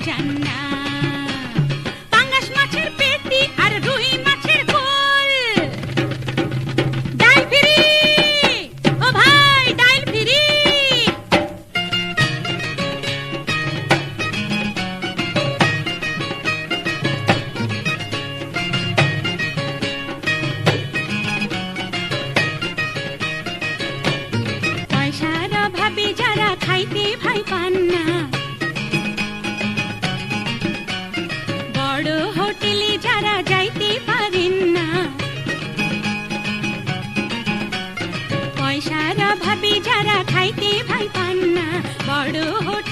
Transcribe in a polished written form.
যান না। পাঙ্গাস মাছের পেটি আর রুই মাছের কোল। ডাইল ফ্রি, ও ভাই ডাইল ফ্রি। পয়সার অভাবে যারা খাইতে ভাই পান না, বড় হোটেলে যারা যাইতে পারেন না, পয়সার অভাবে যারা খাইতে ভাই পান না, বড় হোটেলে